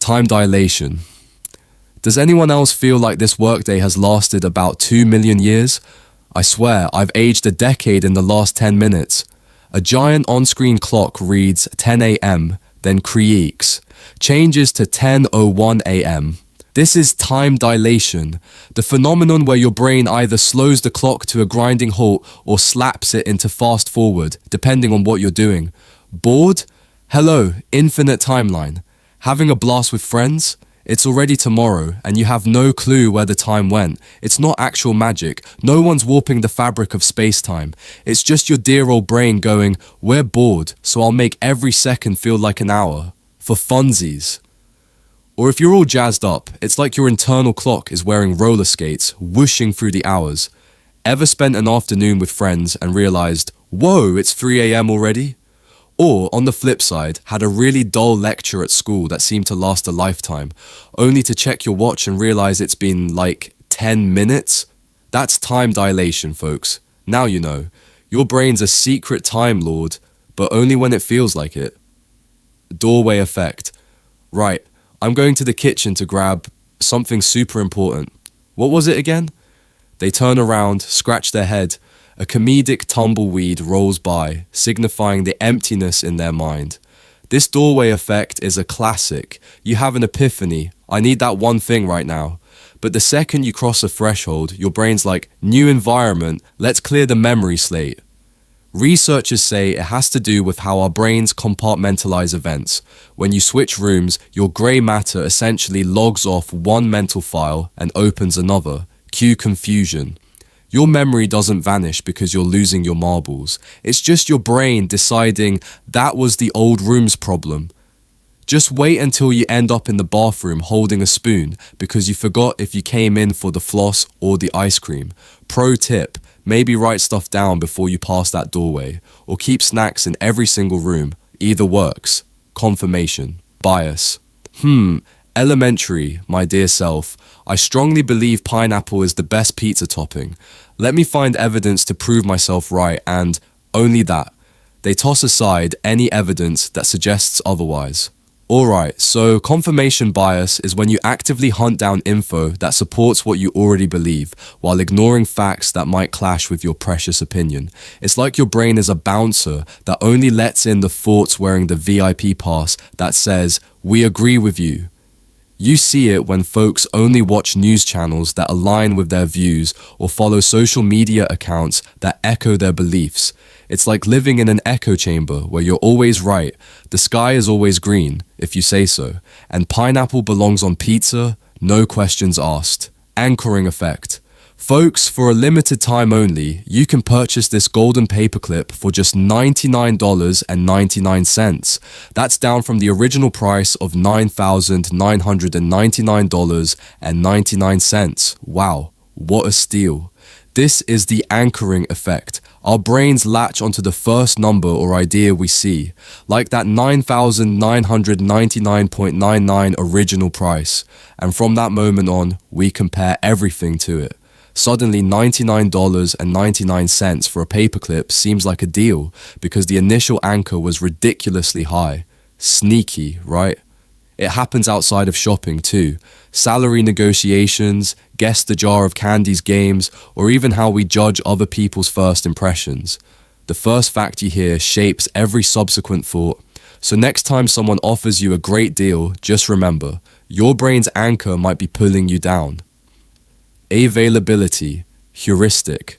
Time dilation. Does anyone else feel like this workday has lasted about 2 million years? I swear, I've aged a decade in the last 10 minutes. A giant on-screen clock reads 10 a.m., then creaks, changes to 10:01 a.m. This is time dilation, the phenomenon where your brain either slows the clock to a grinding halt or slaps it into fast forward, depending on what you're doing. Bored? Hello, infinite timeline. Having a blast with friends? It's already tomorrow, and you have no clue where the time went. It's not actual magic. No one's warping the fabric of space-time. It's just your dear old brain going, we're bored, so I'll make every second feel like an hour. For funsies. Or if you're all jazzed up, it's like your internal clock is wearing roller skates, whooshing through the hours. Ever spent an afternoon with friends and realized, whoa, it's 3 a.m. already? Or, on the flip side, had a really dull lecture at school that seemed to last a lifetime, only to check your watch and realize it's been like 10 minutes? That's time dilation, folks. Now you know. Your brain's a secret time lord, but only when it feels like it. Doorway effect. Right, I'm going to the kitchen to grab something super important. What was it again? They turn around, scratch their head. A comedic tumbleweed rolls by, signifying the emptiness in their mind. This doorway effect is a classic. You have an epiphany. I need that one thing right now. But the second you cross a threshold, your brain's like, new environment, let's clear the memory slate. Researchers say it has to do with how our brains compartmentalize events. When you switch rooms, your grey matter essentially logs off one mental file and opens another. Cue confusion. Your memory doesn't vanish because you're losing your marbles. It's just your brain deciding that was the old room's problem. Just wait until you end up in the bathroom holding a spoon because you forgot if you came in for the floss or the ice cream. Pro tip, maybe write stuff down before you pass that doorway, or keep snacks in every single room. Either works. Confirmation. Bias. Elementary, my dear self. I strongly believe pineapple is the best pizza topping. Let me find evidence to prove myself right, and only that. They toss aside any evidence that suggests otherwise. Alright, so confirmation bias is when you actively hunt down info that supports what you already believe, while ignoring facts that might clash with your precious opinion. It's like your brain is a bouncer that only lets in the thoughts wearing the VIP pass that says, we agree with you. You see it when folks only watch news channels that align with their views or follow social media accounts that echo their beliefs. It's like living in an echo chamber where you're always right, the sky is always green, if you say so, and pineapple belongs on pizza, no questions asked. Anchoring effect. Folks, for a limited time only, you can purchase this golden paperclip for just $99.99. That's down from the original price of $9,999.99. Wow, what a steal. This is the anchoring effect. Our brains latch onto the first number or idea we see, like that $9,999.99 original price, and from that moment on, we compare everything to it. Suddenly $99.99 for a paperclip seems like a deal because the initial anchor was ridiculously high. Sneaky, right? It happens outside of shopping too. Salary negotiations, guess the jar of candies games, or even how we judge other people's first impressions. The first fact you hear shapes every subsequent thought. So next time someone offers you a great deal, just remember, your brain's anchor might be pulling you down. Availability, heuristic.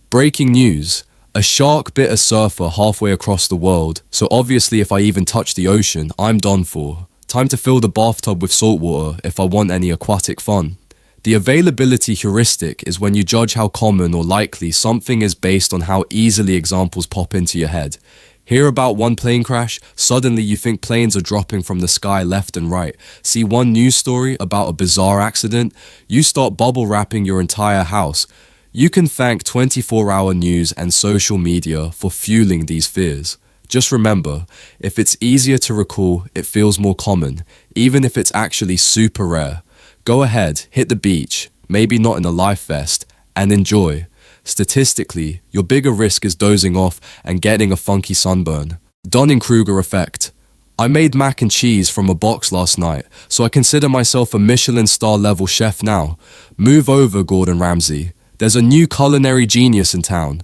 Breaking news. A shark bit a surfer halfway across the world, so obviously if I even touch the ocean, I'm done for. Time to fill the bathtub with salt water if I want any aquatic fun. The availability heuristic is when you judge how common or likely something is based on how easily examples pop into your head. Hear about one plane crash, suddenly you think planes are dropping from the sky left and right. See one news story about a bizarre accident, you start bubble wrapping your entire house. You can thank 24-hour news and social media for fueling these fears. Just remember, if it's easier to recall, it feels more common, even if it's actually super rare. Go ahead, hit the beach, maybe not in a life vest, and enjoy. Statistically, your bigger risk is dozing off and getting a funky sunburn. Dunning-Kruger effect. I made mac and cheese from a box last night, so I consider myself a Michelin star level chef now. Move over, Gordon Ramsay. There's a new culinary genius in town.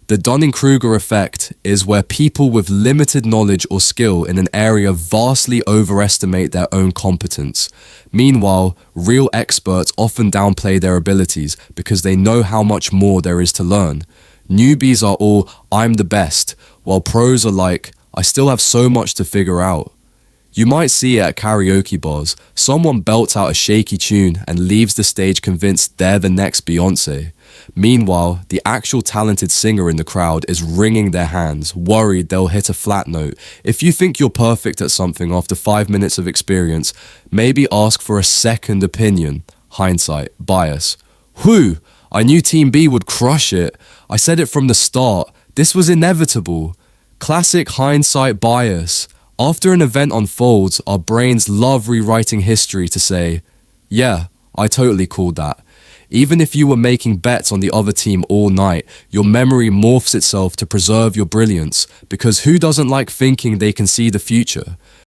The Dunning-Kruger effect is where people with limited knowledge or skill in an area vastly overestimate their own competence. Meanwhile, real experts often downplay their abilities because they know how much more there is to learn. Newbies are all, I'm the best, while pros are like, I still have so much to figure out. You might see it at karaoke bars. Someone belts out a shaky tune and leaves the stage convinced they're the next Beyoncé. Meanwhile, the actual talented singer in the crowd is wringing their hands, worried they'll hit a flat note. If you think you're perfect at something after 5 minutes of experience, maybe ask for a second opinion. Hindsight, bias. Whew, I knew Team B would crush it. I said it from the start. This was inevitable. Classic hindsight bias. After an event unfolds, our brains love rewriting history to say, yeah, I totally called that. Even if you were making bets on the other team all night, your memory morphs itself to preserve your brilliance, because who doesn't like thinking they can see the future?